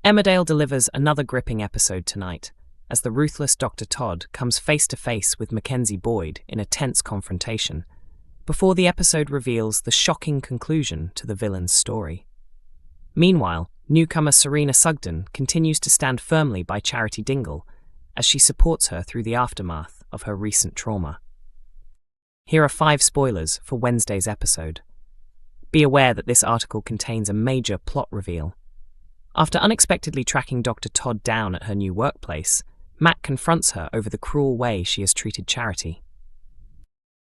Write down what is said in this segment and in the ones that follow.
Emmerdale delivers another gripping episode tonight, as the ruthless Dr. Todd comes face to face with Mackenzie Boyd in a tense confrontation, before the episode reveals the shocking conclusion to the villain's story. Meanwhile, newcomer Serena continues to stand firmly by Charity Dingle as she supports her through the aftermath of her recent trauma. Here are 5 spoilers for Wednesday's episode. Be aware that this article contains a major plot reveal. After unexpectedly tracking Dr. Todd down at her new workplace, Matt confronts her over the cruel way she has treated Charity.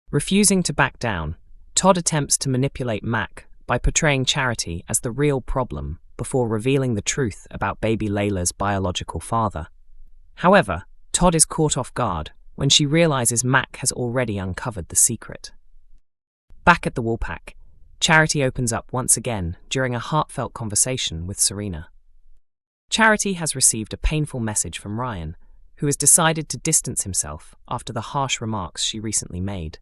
Refusing to back down, Todd attempts to manipulate Mac by portraying Charity as the real problem before revealing the truth about baby Leyla's biological father. However, Todd is caught off guard when she realizes Mac has already uncovered the secret. Back at the Woolpack, Charity opens up once again during a heartfelt conversation with Serena. Charity has received a painful message from Ryan, who has decided to distance himself after the harsh remarks she recently made.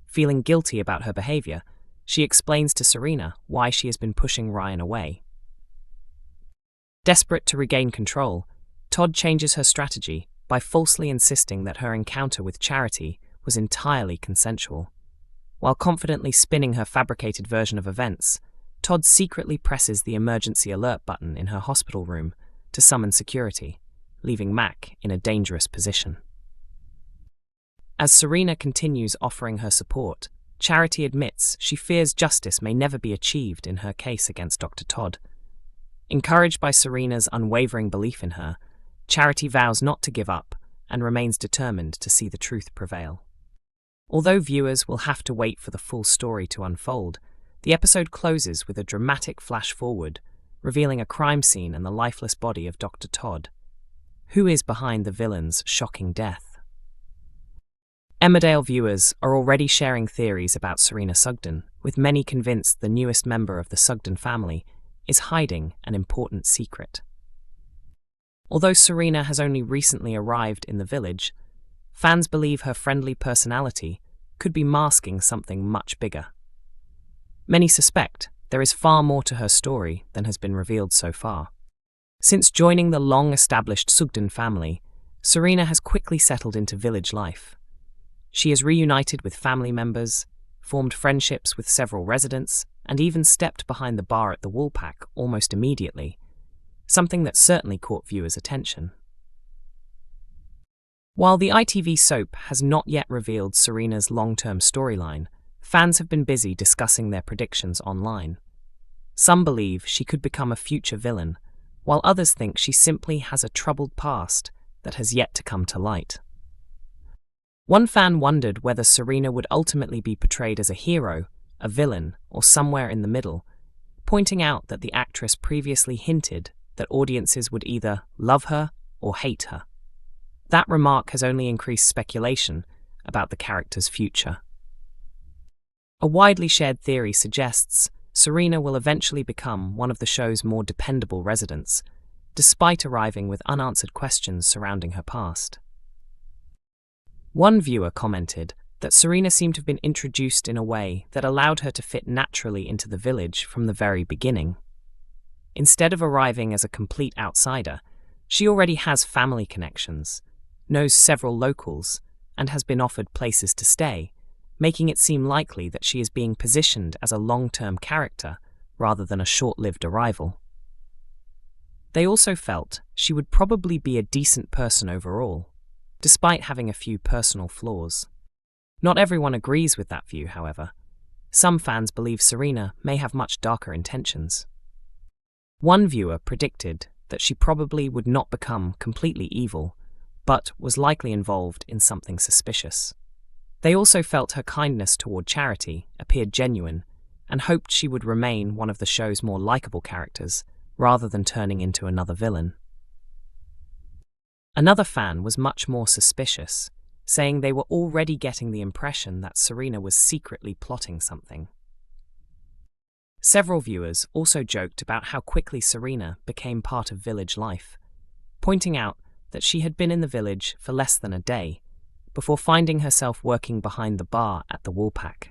Feeling guilty about her behavior, she explains to Serena why she has been pushing Ryan away. Desperate to regain control, Todd changes her strategy by falsely insisting that her encounter with Charity was entirely consensual. While confidently spinning her fabricated version of events, Todd secretly presses the emergency alert button in her hospital room to summon security, leaving Mac in a dangerous position. As Serena continues offering her support, Charity admits she fears justice may never be achieved in her case against Dr. Todd. Encouraged by Serena's unwavering belief in her, Charity vows not to give up and remains determined to see the truth prevail. Although viewers will have to wait for the full story to unfold, the episode closes with a dramatic flash-forward, revealing a crime scene and the lifeless body of Dr. Todd. Who is behind the villain's shocking death? Emmerdale viewers are already sharing theories about Serena Sugden, with many convinced the newest member of the Sugden family is hiding an important secret. Although Serena has only recently arrived in the village, fans believe her friendly personality could be masking something much bigger. Many suspect there is far more to her story than has been revealed so far. Since joining the long-established Sugden family, Serena has quickly settled into village life. She has reunited with family members, formed friendships with several residents, and even stepped behind the bar at the Woolpack almost immediately, something that certainly caught viewers' attention. While the ITV soap has not yet revealed Serena's long-term storyline, fans have been busy discussing their predictions online. Some believe she could become a future villain, while others think she simply has a troubled past that has yet to come to light. One fan wondered whether Serena would ultimately be portrayed as a hero, a villain, or somewhere in the middle, pointing out that the actress previously hinted that audiences would either love her or hate her. That remark has only increased speculation about the character's future. A widely shared theory suggests Serena will eventually become one of the show's more dependable residents, despite arriving with unanswered questions surrounding her past. One viewer commented that Serena seemed to have been introduced in a way that allowed her to fit naturally into the village from the very beginning. Instead of arriving as a complete outsider, she already has family connections, knows several locals, and has been offered places to stay, making it seem likely that she is being positioned as a long-term character rather than a short-lived arrival. They also felt she would probably be a decent person overall, despite having a few personal flaws. Not everyone agrees with that view, however. Some fans believe Serena may have much darker intentions. One viewer predicted that she probably would not become completely evil, but was likely involved in something suspicious. They also felt her kindness toward Charity appeared genuine and hoped she would remain one of the show's more likable characters rather than turning into another villain. Another fan was much more suspicious, saying they were already getting the impression that Serena was secretly plotting something. Several viewers also joked about how quickly Serena became part of village life, pointing out that she had been in the village for less than a day, before finding herself working behind the bar at the Woolpack.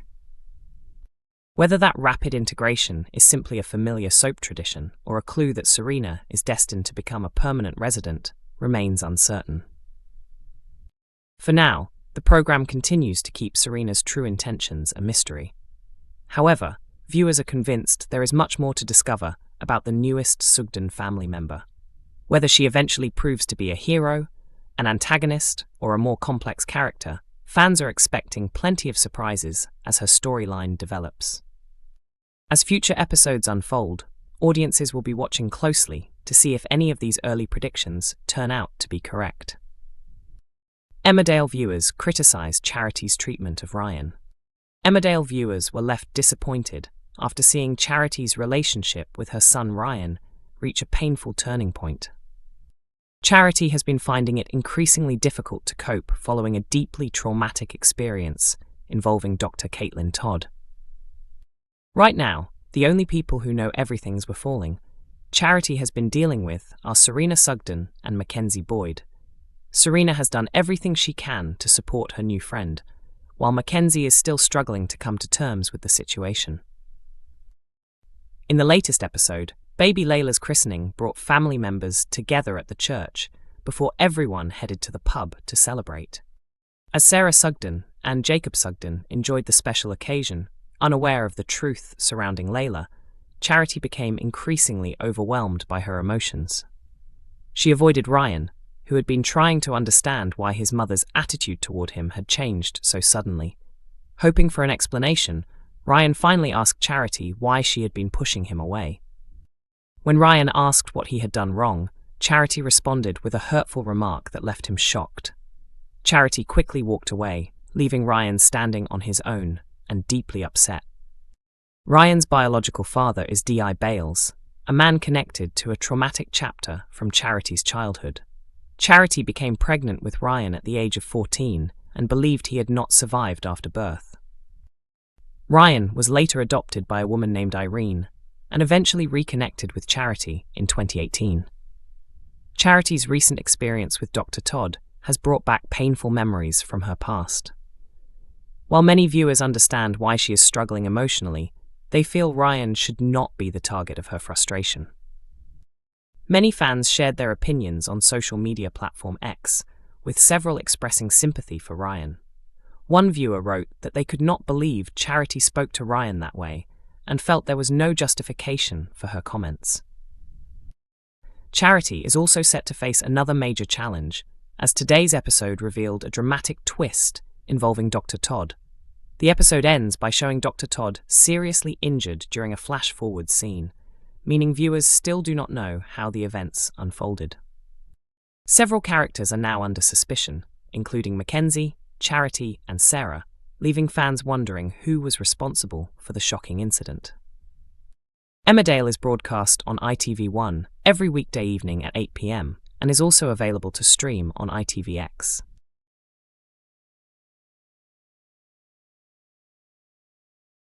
Whether that rapid integration is simply a familiar soap tradition or a clue that Serena is destined to become a permanent resident remains uncertain. For now, the program continues to keep Serena's true intentions a mystery. However, viewers are convinced there is much more to discover about the newest Sugden family member. Whether she eventually proves to be a hero, an antagonist, or a more complex character, fans are expecting plenty of surprises as her storyline develops. As future episodes unfold, audiences will be watching closely to see if any of these early predictions turn out to be correct. Emmerdale viewers criticized Charity's treatment of Ryan. Emmerdale viewers were left disappointed after seeing Charity's relationship with her son Ryan reach a painful turning point. Charity has been finding it increasingly difficult to cope following a deeply traumatic experience involving Dr. Todd. Right now, the only people who know everything's befalling Charity has been dealing with are Serena Sugden and Mackenzie Boyd. Serena has done everything she can to support her new friend, while Mackenzie is still struggling to come to terms with the situation. In the latest episode, baby Leyla's christening brought family members together at the church before everyone headed to the pub to celebrate. As Sarah Sugden and Jacob Sugden enjoyed the special occasion, unaware of the truth surrounding Leyla, Charity became increasingly overwhelmed by her emotions. She avoided Ryan, who had been trying to understand why his mother's attitude toward him had changed so suddenly. Hoping for an explanation, Ryan finally asked Charity why she had been pushing him away. When Ryan asked what he had done wrong, Charity responded with a hurtful remark that left him shocked. Charity quickly walked away, leaving Ryan standing on his own and deeply upset. Ryan's biological father is D.I. Bales, a man connected to a traumatic chapter from Charity's childhood. Charity became pregnant with Ryan at the age of 14 and believed he had not survived after birth. Ryan was later adopted by a woman named Irene and eventually reconnected with Charity in 2018. Charity's recent experience with Dr. Todd has brought back painful memories from her past. While many viewers understand why she is struggling emotionally, they feel Ryan should not be the target of her frustration. Many fans shared their opinions on social media platform X, with several expressing sympathy for Ryan. One viewer wrote that they could not believe Charity spoke to Ryan that way and felt there was no justification for her comments. Charity is also set to face another major challenge, as today's episode revealed a dramatic twist involving Dr. Todd. The episode ends by showing Dr. Todd seriously injured during a flash-forward scene, meaning viewers still do not know how the events unfolded. Several characters are now under suspicion, including Mackenzie, Charity, and Sarah, leaving fans wondering who was responsible for the shocking incident. Emmerdale is broadcast on ITV1 every weekday evening at 8 p.m. and is also available to stream on ITVX.